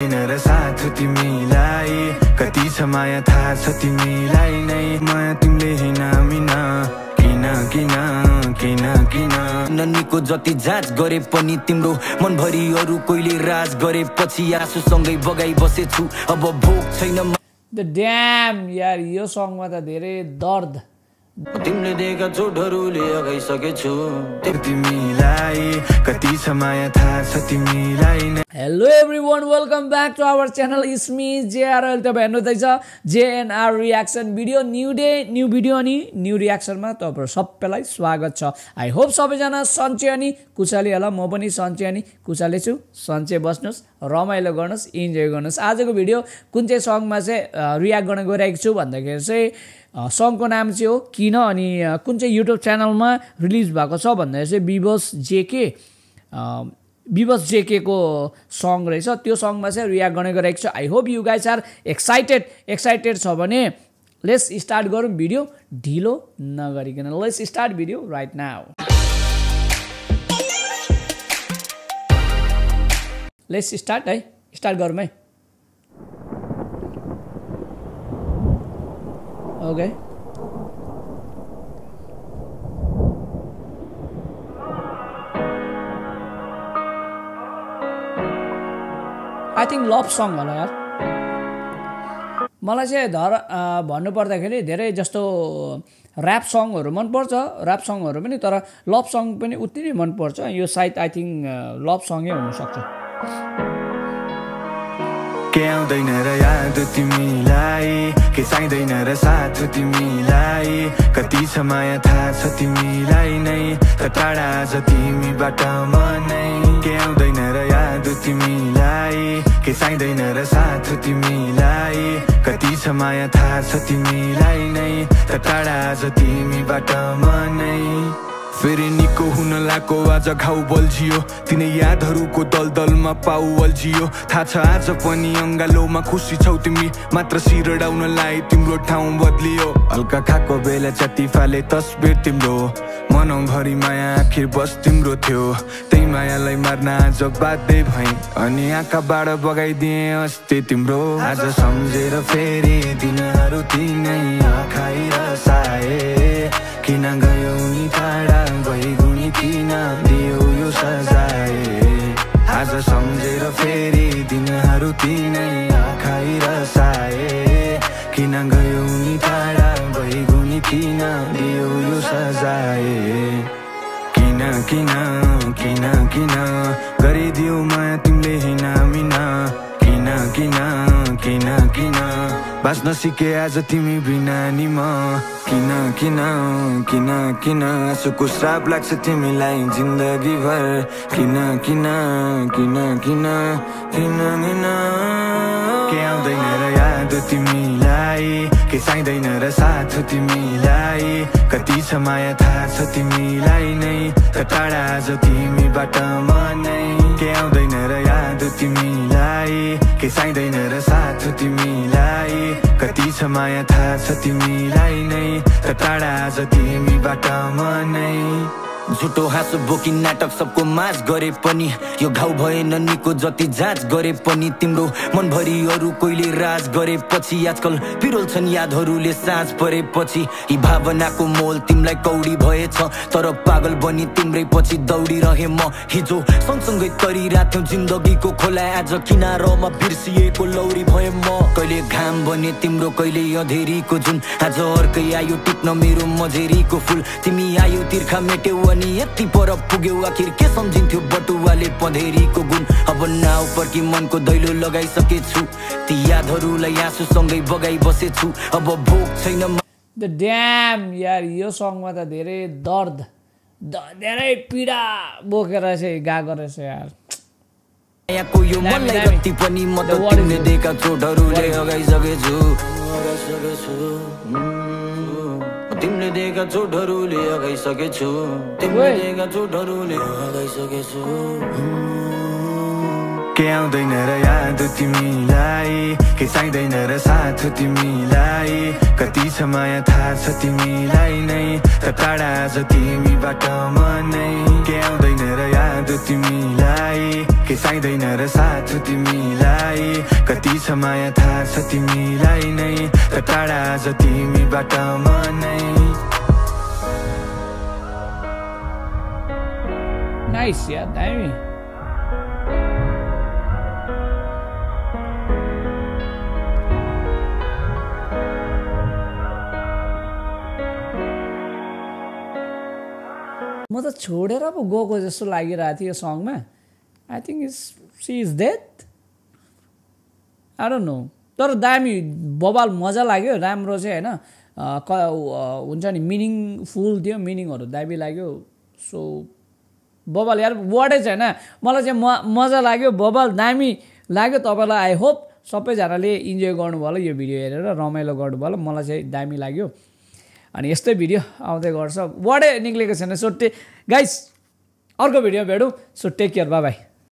र साथ तिमीलाई कति छ माया थाहा छ तिमीलाई नै माया तिमीले हिनामिना किन किन किन किन नन्नीको जति जाँच गरे पनि तिम्रो मनभरि अरु कोइले राज गरे पछि आँसुसँगै बगाई बसेछु अब भोक छैन द ड्याम यार यो सङमा त धेरै दर्द तिमीले दिएका चोटहरुले अगाइसकेछु तिमीलाई कति छ माया थाहा छ तिमीलाई नै hello everyone welcome back to our channel it's me JRL तपाईं हेर्नुहुँदैछ JNR reaction video new day new video अनि न्यू रियाक्सनमा तपाईहरु सबैलाई स्वागत छ आई होप सबैजना सन्चै अनि कुशली होला म पनि सन्चै अनि कुशली छु सन्चै बस्नुस् रमाइलो गर्नुस् इन्जोय गर्नुस् आजको भिडियो कुन चाहिँ सङमा चाहिँ रियाक्ट गर्न गइरहेको छु भन्दाखेरि चाहिँ सङको नाम चाहिँ हो किन अनि कुन चाहिँ युट्युब च्यानलमा रिलिज भएको छ भन्दाखेरि चाहिँ बिबस जेके को सङ रहेछ त्यो सङमा चाहिँ रियाक्ट गर्ने गरेको छु I hope you guys are excited छ भने लेट्स स्टार्ट गरौँ भिडियो ढिलो नगरिकन let's start video right now let's start है स्टार्ट गरौँ है okay I think love song होला यार मलाई चाहिँ भन्नु पर्दाखेरि धेरै जस्तो र्याप सङहरु मन पर्छ र्याप सङहरु पनि तर लभ सङ पनि उति नै मन पर्छ यो सायद आई थिंक लभ सङै हुन सक्छ के आउँदैन र याद तिमीलाई के चाहिँदैन र साथ तिमीलाई कति छ माया थाहा छ तिमीलाई नै त टाढा छ तिमीबाट म नै के आउँदैन र याद तिमीलाई के चाहिँदैन र साथ तिमीलाई कति छ माया थाहा छ तिमीलाई नै त टाढा छ तिमीबाट म नै फेरि निको हुन लाको आज घाउ बल्झियो तिनै यादहरूको दलदलमा पाउ अल्झियो थाहा छ आज पनि अङ्गालोमा खुसी छौ तिमी मात्र सिरडाउनलाई तिम्रो ठाउँ बदलियो हल्का खाएको बेला जति फाले तस्बिर तिम्रो मनभरि माया आखिर बस तिम्रो थियो त्यही मायालाई मार्न आज बाध्य भएँ अनि आँखाबाट बगाइदिएँ अस्ति तिम्रो आज सम्झेर फेरि दिनहरू तिनै आँखाइ रसाए किन गयौ नि टाढा भइगुनी किन दियो यो सजाए आज सम्झेर फेरि दिनहरू तिनै आँखाइ रसाए किन गयौ नि टाढा भइगुनी किन दियो यो सजाए किन किन किन किन गरिदियो माया तिमीले हिनामिना किन किन किन किन बाँच्न सिके आज तिमी बिना नि म किन किन किन किन आँसुको श्राप लाग्छ तिमीलाई जिन्दगी भर किन किन किन किन किन किन के आउँदैन र याद तिमीलाई के चाहिँदैन र साथ तिमीलाई कति छ माया थाहा छ तिमीलाई नै त टाढा छ तिमीबाट म नै के आउँदैन र याद तिमीलाई के चाहिँदैन र साथ तिमीलाई कति छ माया थाहा छ तिमीलाई नै त टाढा छ तिमीबाट म नै झुटो हाँसो बोकी नाटक सबको माझ गरे पनि यो घाउ भए नन्नीको जति जाँच गरे पनि तिम्रो मनभरि अरु कोइले राज गरे पछि आजकल पिरोल छन् यादहरूले साँझ परेपछि यी भावनाको मोल तिमीलाई कौडी भएछ तर पागल बनी तिम्रै पछि दौडिरहे म हिजो सँगसँगै तरिरहेथ्यौ जिन्दगीको खोला आज किनारमा बिर्सिएको लौरी भए म कहिले घाम बने तिम्रो कहिले अँधेरीको जुन आज अर्कै आयो टिप्न मेरो मझेरीको फुल तिमी आयो तिर्खा मेट्यौ अनि यति पर पुग्यौ आखिर के सम्झिन्थ्यो बटुवाले पँधेरीको गुण अब नाउ पर्की मनको दैलो लगाइसकेछु ती यादहरूलाई आँसुसँगै बगाई बसेछु अब भोक छैन द ड्याम यार यो सङमा त धेरै दर्द धेरै पीडा बोकेर चाहिँ गाएको रहेछ यार मायाको यो मनलाई कति पनि म त तिमीले दिएका चोटहरुले अगाइसकेछु तिमीले दिएका चोटहरुले अगाइसकेछु तिमीले दिएका चोटहरुले अगाइसकेछु के आउँदैन र याद तिमीलाई के चाहिँदैन र साथ तिमीलाई कति छ माया थाहा छ तिमीलाई नै त टाढा आज तिमीबाट मनै के आउँदैन र याद तिमीलाई के चाहिँदैन र साथ तिमीलाई कति छ माया थाहा छ तिमीलाई नै त टाढा आज तिमीबाट मनै नाइस यार दामी म त छोडेर पो गएको जस्तो लागिरहेको थियो यो सङमा I think she is death I don't know तर दामी बबाल मजा लाग्यो राम्रो चाहिँ होइन हुन्छ नि मिनिङफुल थियो मिनिङहरू दामी लाग्यो सो बबाल यार वर्डै छैन मलाई चाहिँ मजा लाग्यो बबाल दामी लाग्यो तपाईँलाई आई होप सबैजनाले इन्जोय गर्नुभयो होला यो भिडियो हेरेर रमाइलो गर्नुभयो होला मलाई चाहिँ दामी लाग्यो अनि यस्तै भिडियो आउँदै गर्छ वर्डै निक्लेको छैन सो गाइस अर्को भिडियो भेटौँ so take care bye by